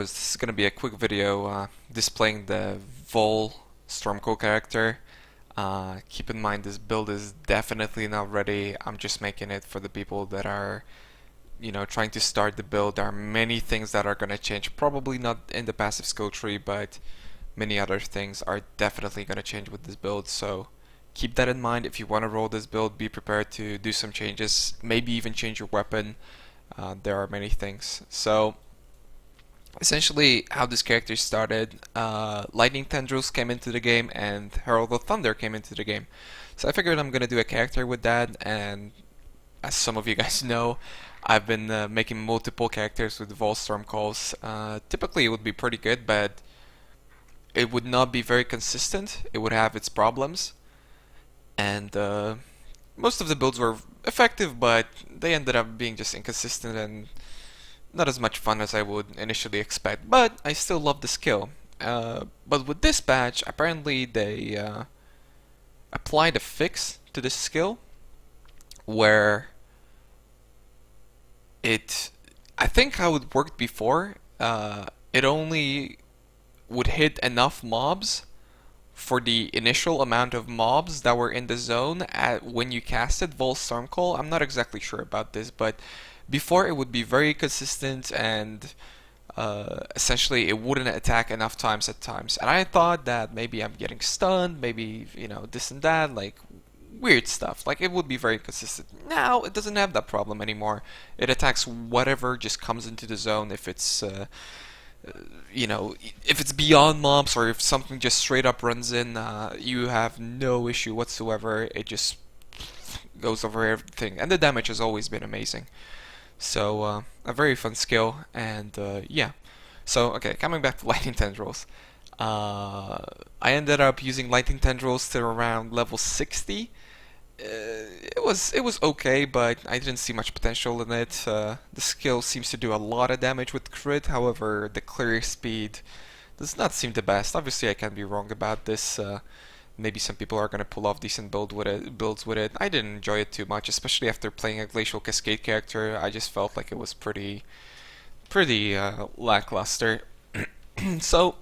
This is going to be a quick video displaying the Vaal Stormco character. Keep in mind this build is definitely not ready. I'm just making it for the people that are, trying to start the build. There are many things that are going to change. Probably not in the passive skill tree, but many other things are definitely going to change with this build. So keep that in mind. If you want to roll this build, be prepared to do some changes. Maybe even change your weapon. There are many things. So essentially how this character started, Lightning Tendrils came into the game and Herald of Thunder came into the game. So I figured I'm gonna do a character with that, and as some of you guys know, I've been making multiple characters with Vaal Storm calls. Typically it would be pretty good, but it would not be very consistent. It would have its problems, and most of the builds were effective, but they ended up being just inconsistent and not as much fun as I would initially expect, but I still love the skill. But with this patch, apparently they applied a fix to this skill where I think how it worked before, it only would hit enough mobs for the initial amount of mobs that were in the zone when you casted Vaal Stormcall. I'm not exactly sure about this, but before it would be very consistent and essentially it wouldn't attack enough times at times. And I thought that maybe I'm getting stunned, maybe, this and that, like weird stuff. Like it would be very consistent. Now it doesn't have that problem anymore. It attacks whatever just comes into the zone if it's if it's beyond mobs or if something just straight up runs in, you have no issue whatsoever. It just goes over everything, and the damage has always been amazing. So a very fun skill, and yeah. So okay, coming back to Lightning Tendrils, I ended up using Lightning Tendrils to around level 60. It was okay, but I didn't see much potential in it. The skill seems to do a lot of damage with crit, however, the clear speed does not seem the best. Obviously, I can be wrong about this. Maybe some people are gonna pull off decent builds with it. I didn't enjoy it too much, especially after playing a Glacial Cascade character. I just felt like it was pretty lackluster. So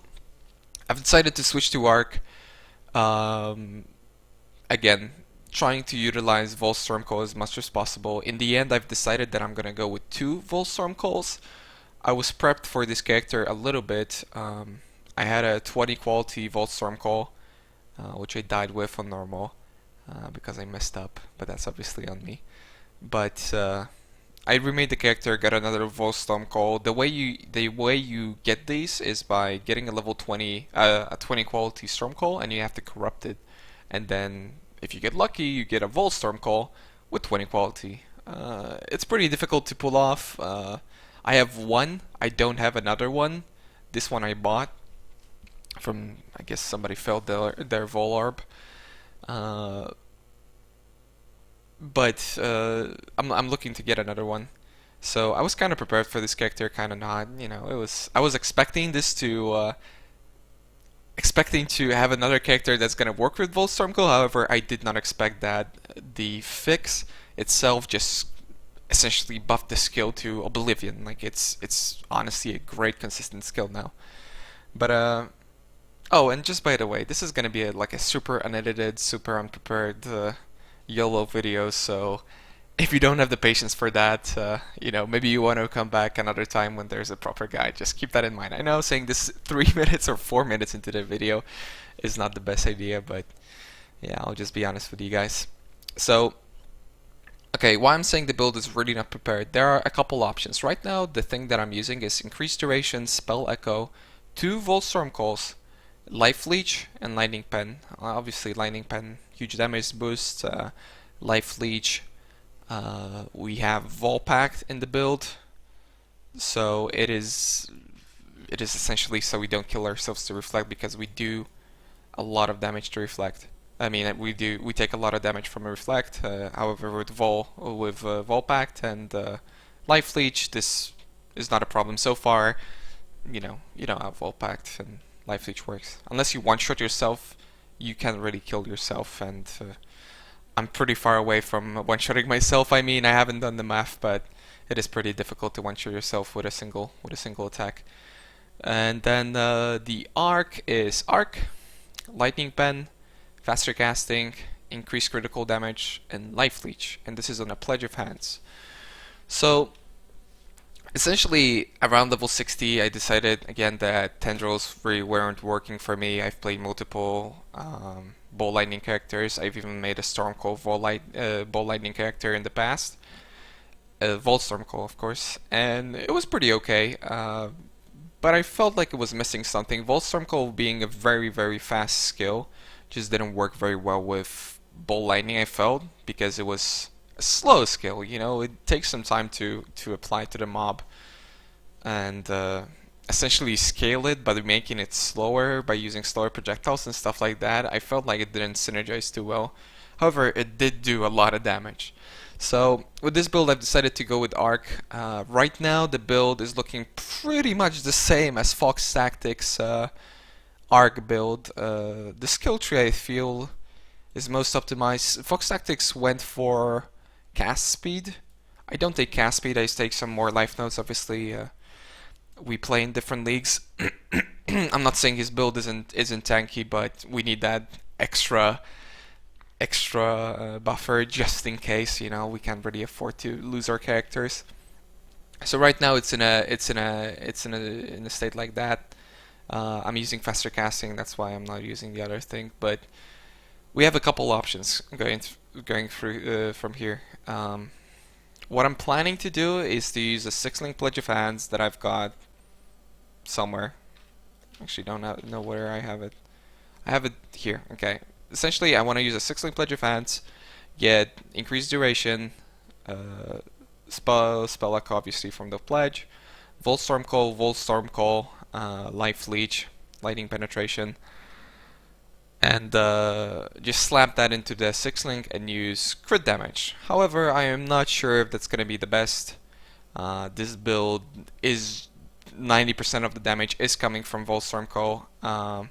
I've decided to switch to Arc. Again, trying to utilize Vaal Stormcall as much as possible. In the end, I've decided that I'm gonna go with 2 Vaal Stormcalls. I was prepped for this character a little bit. I had a 20 quality Vaal Stormcall, which I died with on normal because I messed up, but that's obviously on me. But I remade the character, got another Vaal Stormcall. The way you get these is by getting a level 20 a 20 quality Stormcall, and you have to corrupt it, and then if you get lucky, you get a Vaal Stormcall with 20 quality. It's pretty difficult to pull off. I have one. I don't have another one. This one I bought from, I guess somebody failed their Vaal Orb. But I'm looking to get another one. So I was kind of prepared for this character, kind of not. I was expecting this to have another character that's gonna work with Vaal Stormcall. However, I did not expect that the fix itself just essentially buffed the skill to oblivion. Like it's honestly a great consistent skill now. But oh, and just by the way, this is gonna be like a super unedited, super unprepared YOLO video. So if you don't have the patience for that, maybe you want to come back another time when there's a proper guide. Just keep that in mind. I know saying this 3 minutes or 4 minutes into the video is not the best idea, but yeah, I'll just be honest with you guys. So, okay, why I'm saying the build is really not prepared, there are a couple options. Right now, the thing that I'm using is Increased Duration, Spell Echo, 2 Vaal Stormcalls, Life Leech, and Lightning Pen. Obviously, Lightning Pen, huge damage boost, Life Leech. We have Vaal Pact in the build, so it is essentially so we don't kill ourselves to reflect, because we do a lot of damage to reflect. I mean, we take a lot of damage from a reflect. However, with Vaal Pact and Life Leech, this is not a problem so far. You know how Vaal Pact and Life Leech works. Unless you one-shot yourself, you can't really kill yourself, and I'm pretty far away from one-shotting myself. I mean, I haven't done the math, but it is pretty difficult to one-shot yourself with a single attack. And then the arc is arc, lightning pen, faster casting, increased critical damage, and life leech. And this is on a pledge of hands. So essentially, around level 60, I decided again that tendrils really weren't working for me. I've played multiple ball lightning characters. I've even made a Stormcall ball lightning character in the past. Vaal Stormcall, of course, and it was pretty okay. But I felt like it was missing something. Vaal Stormcall being a very, very fast skill just didn't work very well with ball lightning, I felt, because it was a slow skill, you know, it takes some time to apply to the mob and essentially scale it by making it slower, by using slower projectiles and stuff like that. I felt like it didn't synergize too well. However, it did do a lot of damage. So with this build, I've decided to go with Arc. Right now, the build is looking pretty much the same as Fox Tactics Arc build. The skill tree, I feel, is most optimized. Fox Tactics went for cast speed. I don't take cast speed, I take some more life notes. Obviously, we play in different leagues. I'm not saying his build isn't tanky, but we need that extra buffer just in case. You know, we can't really afford to lose our characters. So right now it's in a state like that. I'm using faster casting, that's why I'm not using the other thing. But we have a couple options going through from here. What I'm planning to do is to use a 6-link Pledge of Hands that I've got somewhere. Actually, don't know where I have it. I have it here. Okay. Essentially, I want to use a 6-link Pledge of Hands, get increased duration, spell luck obviously from the pledge, Vaal Stormcall, life leech, lightning penetration, and just slap that into the 6-link and use crit damage. However, I am not sure if that's going to be the best. This build is 90% of the damage is coming from Vaal Stormcall,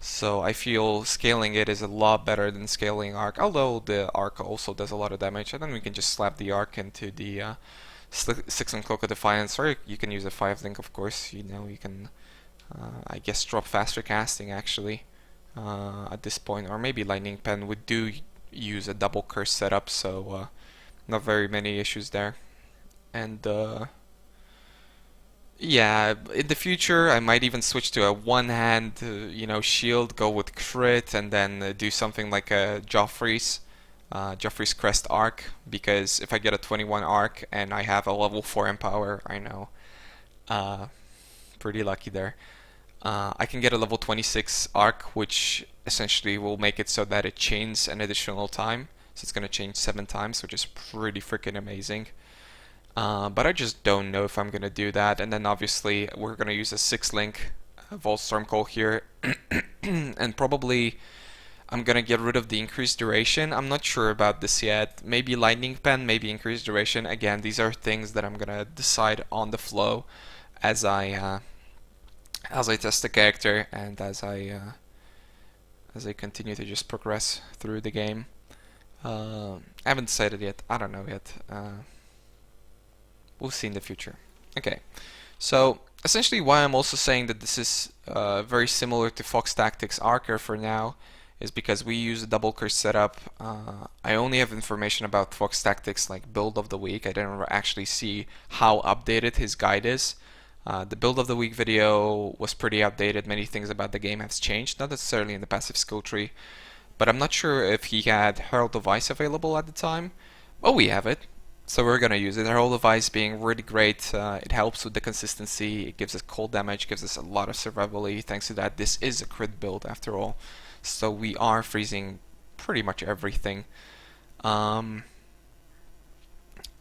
so I feel scaling it is a lot better than scaling Arc, although the Arc also does a lot of damage, and then we can just slap the Arc into the 6-link Cloak of Defiance, or you can use a 5-link, of course. You know, you can, I guess, drop faster casting actually at this point, or maybe Lightning Pen would do use a double curse setup, so not very many issues there. And yeah, in the future I might even switch to a one-hand, shield, go with crit, and then do something like a Joffrey's Crest Arc, because if I get a 21 Arc and I have a level 4 Empower, I know, pretty lucky there. I can get a level 26 Arc, which essentially will make it so that it chains an additional time. So it's going to change 7 times, which is pretty freaking amazing. But I just don't know if I'm going to do that. And then obviously we're going to use a 6-link Vaal Stormcall here. And probably I'm going to get rid of the increased duration. I'm not sure about this yet. Maybe Lightning Pen, maybe increased duration. Again, these are things that I'm going to decide on the flow as I test the character and as I continue to just progress through the game. I haven't decided yet. I don't know yet. We'll see in the future. Okay, so essentially why I'm also saying that this is very similar to Fox Tactics Archer for now is because we use a double curse setup. I only have information about Fox Tactics like build of the week. I didn't actually see how updated his guide is. The build of the week video was pretty outdated. Many things about the game has changed, not necessarily in the passive skill tree, but I'm not sure if he had Herald of Ice available at the time. Well, we have it, so we're gonna use it. Herald of Ice being really great. It helps with the consistency. It gives us cold damage, gives us a lot of survivability. Thanks to that, this is a crit build after all. So we are freezing pretty much everything. And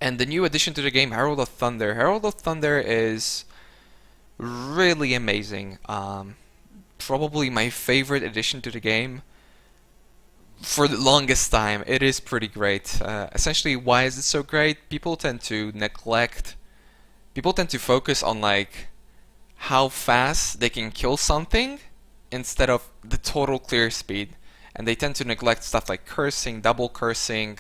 the new addition to the game, Herald of Thunder. Herald of Thunder is really amazing. Probably my favorite addition to the game for the longest time. It is pretty great. Essentially, why is it so great? People tend to focus on like how fast they can kill something instead of the total clear speed, and they tend to neglect stuff like cursing, double cursing,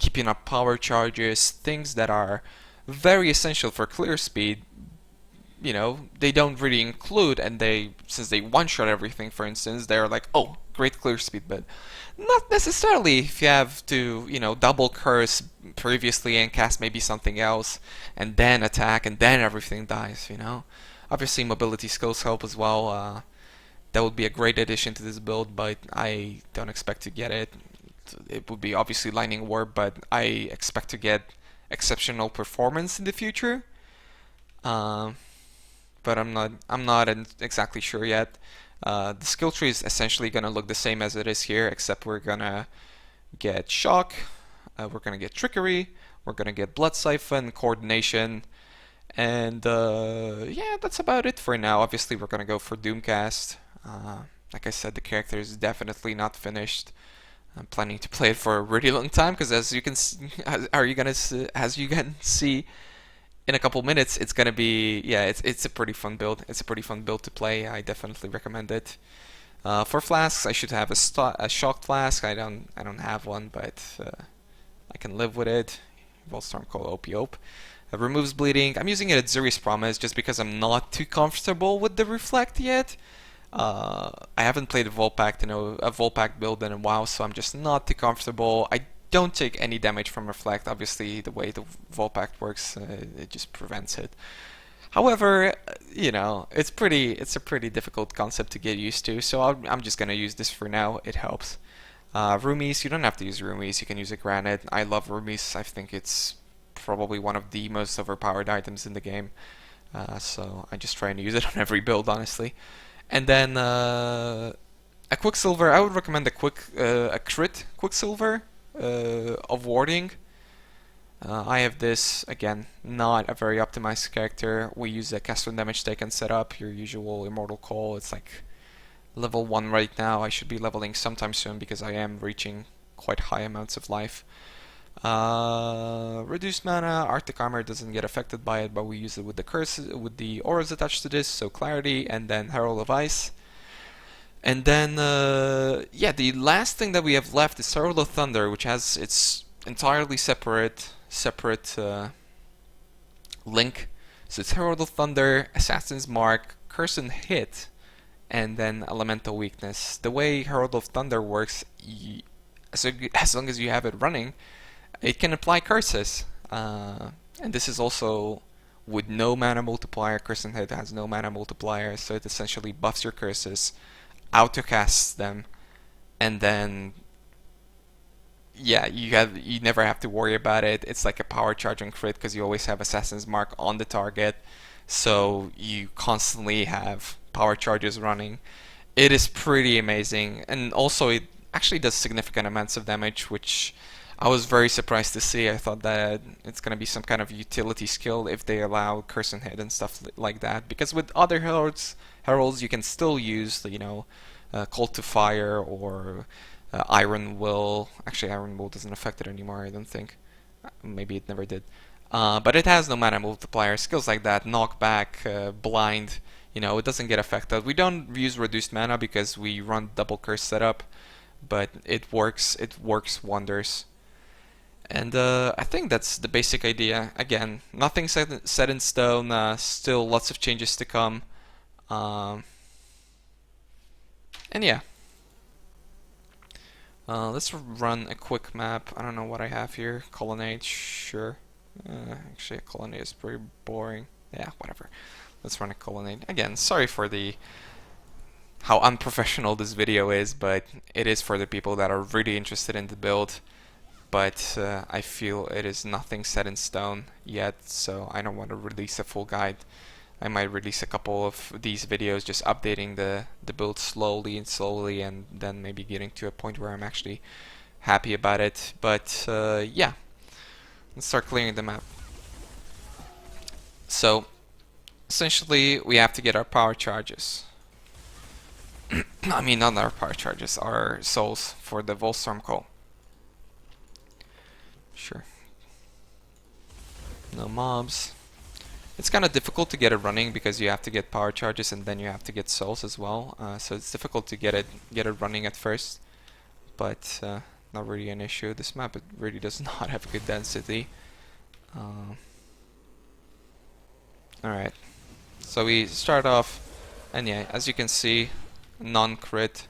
keeping up power charges, things that are very essential for clear speed, you know, they don't really include, and they, since they one-shot everything, for instance, they're like, oh, great clear speed, but not necessarily if you have to, you know, double curse previously and cast maybe something else, and then attack, and then everything dies, you know. Obviously, mobility skills help as well. That would be a great addition to this build, but I don't expect to get it. It would be obviously Lightning Warp, but I expect to get exceptional performance in the future. Um, but I'm not exactly sure yet. The skill tree is essentially gonna look the same as it is here, except we're gonna get Shock, we're gonna get Trickery, we're gonna get Blood Siphon, Coordination, and yeah, that's about it for now. Obviously, we're gonna go for Doomcast. Like I said, the character is definitely not finished. I'm planning to play it for a really long time because, as you can as you can see in a couple minutes, it's gonna be, yeah, it's a pretty fun build. It's a pretty fun build to play. I definitely recommend it. For flasks, I should have a shock flask. I don't have one, but I can live with it. Volstorm Call OP. Removes bleeding. I'm using it at Zuri's Promise just because I'm not too comfortable with the Reflect yet. I haven't played a Volpact, a Volpact build in a while, so I'm just not too comfortable. I don't take any damage from Reflect. Obviously, the way the Volpact works, it just prevents it. However, you know, it's a pretty difficult concept to get used to, so I'm just gonna use this for now. It helps. Roomies, you don't have to use Roomies. You can use a Granite. I love Roomies. I think it's probably one of the most overpowered items in the game. So I just try and use it on every build, honestly. And then a Quicksilver. I would recommend a crit Quicksilver of warding. I have this, again, not a very optimized character. We use a cast when damage taken setup, your usual Immortal Call. It's like level 1 right now. I should be leveling sometime soon because I am reaching quite high amounts of life. Reduced mana, Arctic Armor doesn't get affected by it, but we use it with the curses, with the auras attached to this, so Clarity, and then Herald of Ice. And then, yeah, the last thing that we have left is Herald of Thunder, which has its entirely separate link. So it's Herald of Thunder, Assassin's Mark, Curse and Hit, and then Elemental Weakness. The way Herald of Thunder works, as long as you have it running, it can apply curses, and this is also with no mana multiplier. Curse and Hit has no mana multiplier, so it essentially buffs your curses, auto-casts them, and then yeah, you never have to worry about it. It's like a power charge on crit because you always have Assassin's Mark on the target, so you constantly have power charges running. It is pretty amazing, and also it actually does significant amounts of damage, which I was very surprised to see. I thought that it's gonna be some kind of utility skill if they allow Curse and Hit and stuff like that. Because with other heralds you can still use, Call to Fire or Iron Will. Actually, Iron Will doesn't affect it anymore, I don't think. Maybe it never did. But it has no mana multiplier. Skills like that, Knockback, Blind, it doesn't get affected. We don't use reduced mana because we run double curse setup, but it works. It works wonders. And I think that's the basic idea. Again, nothing set in stone. Still lots of changes to come. And yeah. Let's run a quick map. I don't know what I have here. Colonnade, sure. Actually, a colonnade is pretty boring. Yeah, whatever. Let's run a colonnade. Again, sorry for how unprofessional this video is, but it is for the people that are really interested in the build. But I feel it is nothing set in stone yet, so I don't want to release a full guide. I might release a couple of these videos just updating the build slowly, and then maybe getting to a point where I'm actually happy about it. But yeah, let's start clearing the map. So essentially we have to get our power charges. I mean, not our power charges, our souls for the Volstorm Call. Sure. No mobs. It's kind of difficult to get it running because you have to get power charges and then you have to get souls as well. So it's difficult to get it running at first, but not really an issue. This map, it really does not have good density. All right, So we start off, and yeah, as you can see, non-crit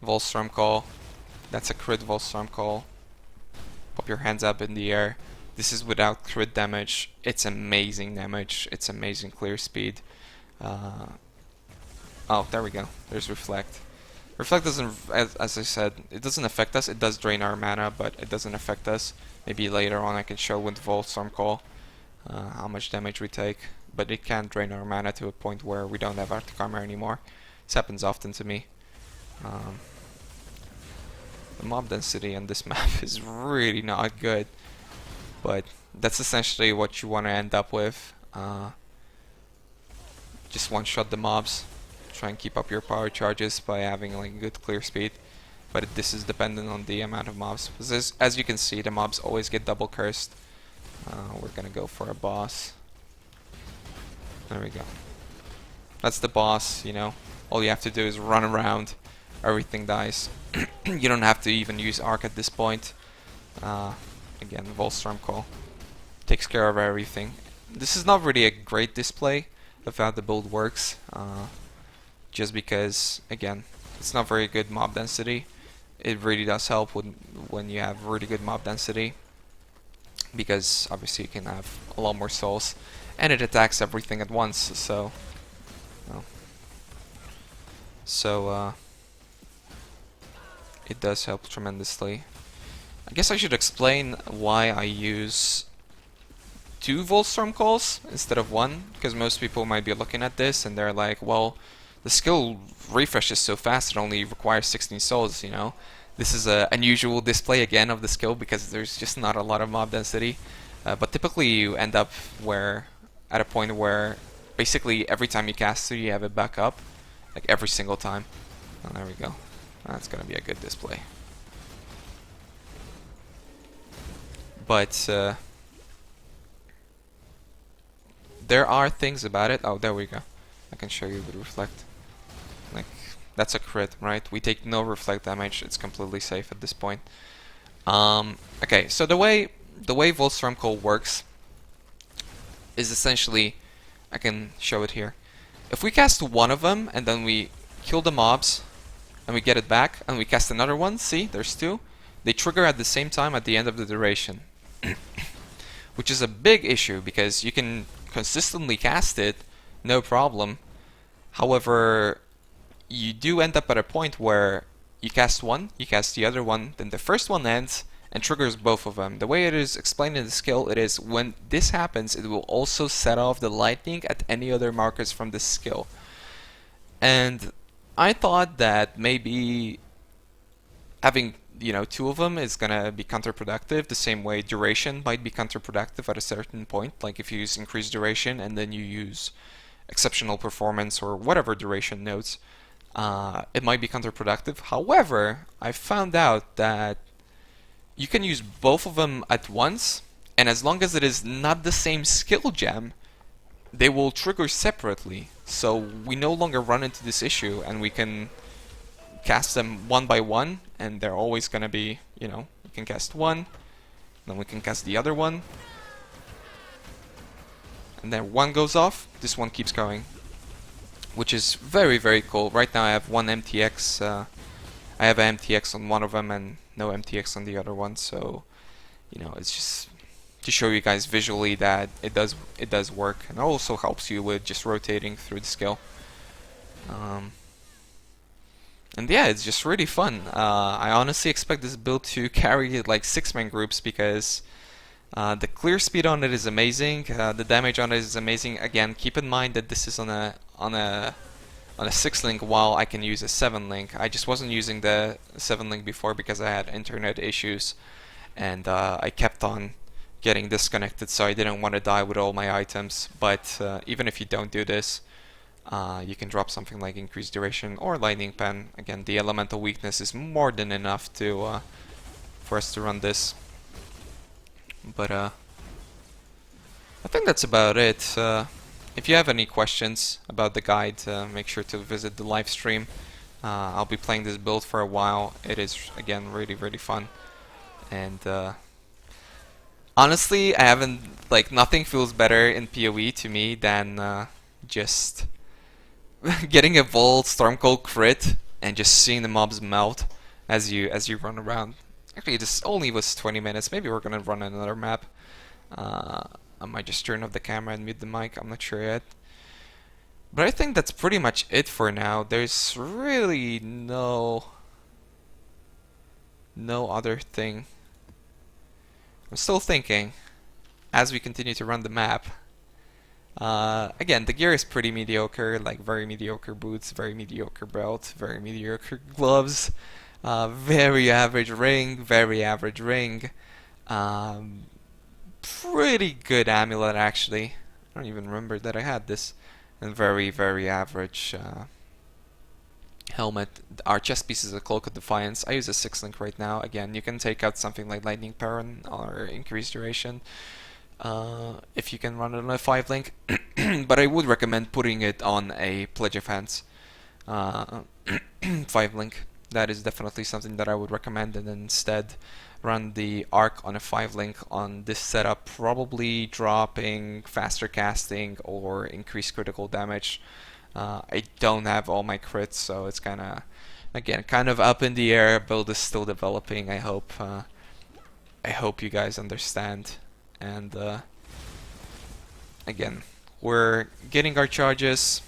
Volstorm Call. That's a crit Volstorm Call. Pop your hands up in the air. This is without crit damage. It's amazing damage. It's amazing clear speed. Oh, there we go. There's Reflect. Reflect doesn't, as I said, it doesn't affect us. It does drain our mana, but it doesn't affect us. Maybe later on I can show with Volstorm Call how much damage we take. But it can drain our mana to a point where we don't have Arctic Armor anymore. This happens often to me. The mob density on this map is really not good, but that's essentially what you want to end up with. Just one-shot the mobs, try and keep up your power charges by having like good clear speed, but this is dependent on the amount of mobs. As you can see, the mobs always get double cursed. We're gonna go for a boss. There we go. That's the boss, you know. All you have to do is run around, everything dies. You don't have to even use Arc at this point. Again, Volstorm Call takes care of everything. This is not really a great display of how the build works, just because, again, it's not very good mob density. It really does help when you have really good mob density, because obviously you can have a lot more souls, and it attacks everything at once. So, it does help tremendously. I guess I should explain why I use 2 Volstorm Calls instead of 1, because most people might be looking at this and they're like, well, the skill refreshes so fast, it only requires 16 souls, you know. This is an unusual display again of the skill because there's just not a lot of mob density. But typically you end up at a point where basically every time you cast it, you have it back up, like every single time. Oh, there we go. That's gonna be a good display. But there are things about it. Oh, there we go. I can show you the Reflect. Like, that's a crit, right? We take no Reflect damage. It's completely safe at this point. Okay, so the way Volstorm Call works is essentially, I can show it here. If we cast one of them and then we kill the mobs and we get it back and we cast another one, see, there's 2. They trigger at the same time at the end of the duration. Which is a big issue because you can consistently cast it, no problem. However, you do end up at a point where you cast one, you cast the other one, then the first one ends and triggers both of them. The way it is explained in the skill, it is when this happens, it will also set off the lightning at any other markers from this skill. And I thought that maybe having 2 of them is gonna be counterproductive, the same way duration might be counterproductive at a certain point. Like if you use increased duration and then you use exceptional performance or whatever duration nodes, it might be counterproductive. However, I found out that you can use both of them at once, and as long as it is not the same skill gem, they will trigger separately. So we no longer run into this issue, and we can cast them one by one, and they're always gonna be, we can cast one, then we can cast the other one, and then one goes off, this one keeps going, which is very, very cool. Right now I have one MTX, I have an MTX on one of them and no MTX on the other one, so, it's just to show you guys visually that it does work, and it also helps you with just rotating through the skill. And yeah, it's just really fun. I honestly expect this build to carry like 6-man groups because the clear speed on it is amazing. The damage on it is amazing. Again, keep in mind that this is on a 6-link while I can use a 7-link. I just wasn't using the 7-link before because I had internet issues, and I kept on getting disconnected, so I didn't want to die with all my items. But even if you don't do this, you can drop something like increased duration or lightning pen. Again, the elemental weakness is more than enough to for us to run this. But I think that's about it. If you have any questions about the guide, make sure to visit the live stream. I'll be playing this build for a while. It is, again, really, really fun. And Honestly, I haven't, like, nothing feels better in PoE to me than just getting a Vaal Stormcold crit and just seeing the mobs melt as you run around. Actually, this only was 20 minutes. Maybe we're gonna run another map. Uh, I might just turn off the camera and mute the mic. I'm not sure yet. But I think that's pretty much it for now. There's really no other thing. I'm still thinking as we continue to run the map. Again, the gear is pretty mediocre, like very mediocre boots, very mediocre belt, very mediocre gloves, very average ring, very average ring. Um, Pretty good amulet actually. I don't even remember that I had this. And very average helmet. Our chest piece is a Cloak of Defiance. I use a 6-link right now. Again, you can take out something like Lightning Perron or Increased Duration if you can run it on a 5-link. But I would recommend putting it on a Pledge of Hands 5-link. That is definitely something that I would recommend, and instead run the Arc on a 5-link on this setup, probably dropping faster casting or increased critical damage. I don't have all my crits, so it's again, kind of up in the air. Build is still developing. I hope you guys understand. And again, we're getting our charges.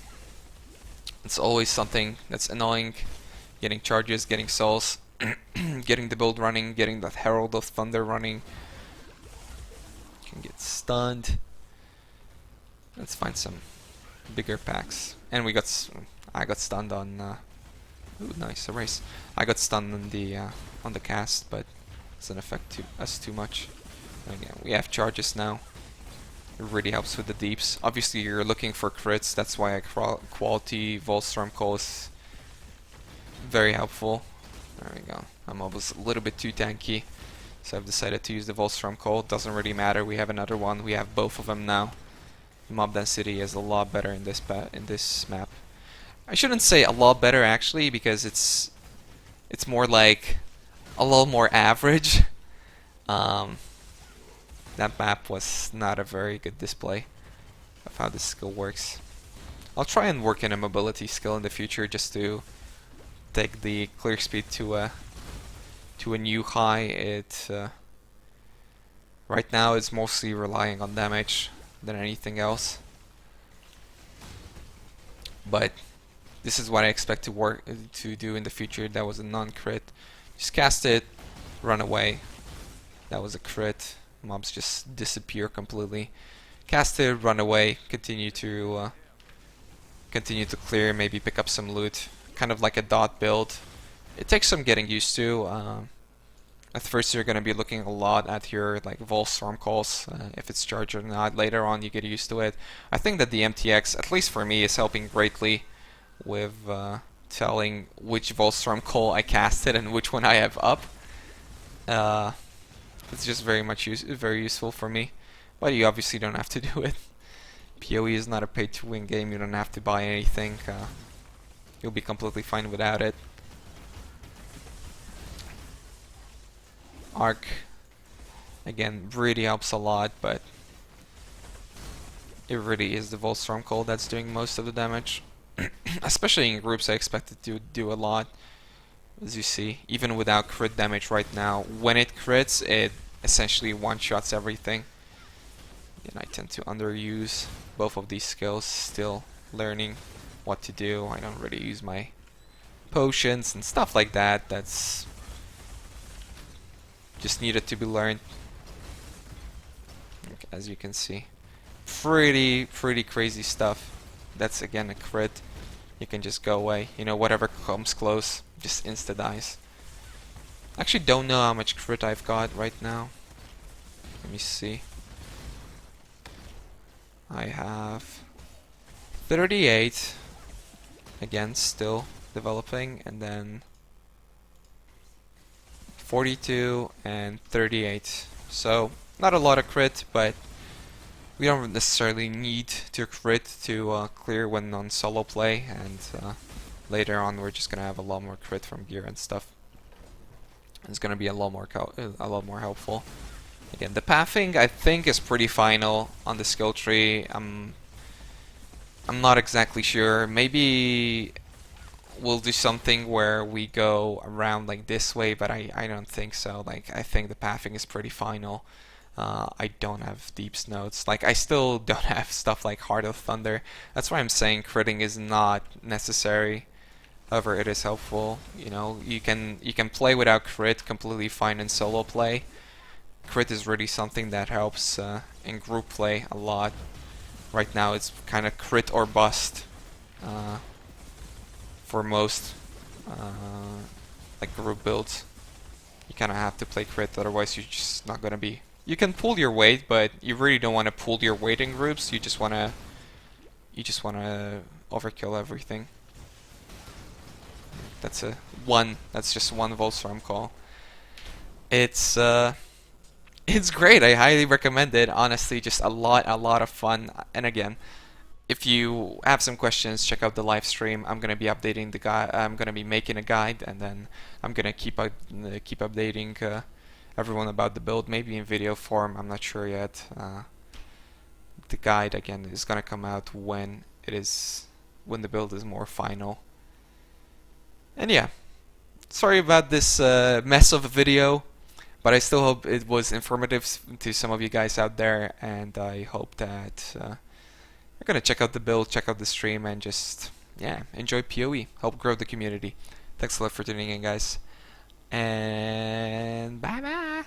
It's always something that's annoying. Getting charges, getting souls, getting the build running, getting that Herald of Thunder running. Can get stunned. Let's find some bigger packs. And I got stunned on. Ooh, nice erase. I got stunned on the cast, but it doesn't affect us too much. Again, we have charges now. It really helps with the deeps. Obviously, you're looking for crits. That's why quality Volstorm Call is very helpful. There we go. I'm almost a little bit too tanky, so I've decided to use the Volstrom Call. Doesn't really matter. We have another one. We have both of them now. Mob density is a lot better in this map. I shouldn't say a lot better actually, because it's more like a little more average. That map was not a very good display of how this skill works. I'll try and work in a mobility skill in the future just to take the clear speed to a new high. Right now it's mostly relying on damage than anything else. But this is what I expect to do in the future. That was a non-crit. Just cast it, run away. That was a crit. Mobs just disappear completely. Cast it, run away, continue to clear, maybe pick up some loot. Kind of like a dot build. It takes some getting used to. At first you're going to be looking a lot at your like Vol Storm calls, if it's charged or not. Later on you get used to it. I think that the MTX, at least for me, is helping greatly with telling which Vol Storm call I casted and which one I have up. It's just very useful for me. But you obviously don't have to do it. PoE is not a pay-to-win game. You don't have to buy anything. You'll be completely fine without it. Arc, again, really helps a lot, but it really is the Volstorm Call that's doing most of the damage. Especially in groups, I expect it to do a lot. As you see, even without crit damage right now, when it crits, it essentially one-shots everything. And I tend to underuse both of these skills, still learning what to do. I don't really use my potions and stuff like that. That's just needed to be learned. As you can see, pretty crazy stuff. That's again a crit. You can just go away. You know, whatever comes close, just insta dies. Actually, don't know how much crit I've got right now. Let me see. I have 38. Again, still developing, and then 42 and 38. So not a lot of crit, but we don't necessarily need to crit to clear when on solo play, and later on we're just gonna have a lot more crit from gear and stuff. It's gonna be a lot more helpful. Again, the pathing I think is pretty final on the skill tree. I'm not exactly sure. Maybe we'll do something where we go around like this way, but I don't think so. Like I think the pathing is pretty final. I don't have deep notes. Like I still don't have stuff like Heart of Thunder. That's why I'm saying critting is not necessary. However, it is helpful. You know, you can play without crit completely fine in solo play. Crit is really something that helps in group play a lot. Right now, it's kind of crit or bust uh, for most like group builds. You kind of have to play crit, otherwise you're just not gonna be. You can pull your weight, but you really don't want to pull your weight in groups. You just wanna overkill everything. That's just one Volstorm call. It's it's great. I highly recommend it. Honestly, just a lot of fun. And again, if you have some questions, check out the live stream. I'm gonna be updating the guide. I'm gonna be making a guide, and then I'm gonna keep updating everyone about the build. Maybe in video form. I'm not sure yet. The guide again is gonna come out when the build is more final. And yeah, sorry about this mess of a video, but I still hope it was informative to some of you guys out there, and I hope that you're gonna check out the build, check out the stream, and just yeah, enjoy PoE. Help grow the community. Thanks a lot for tuning in, guys, and bye bye.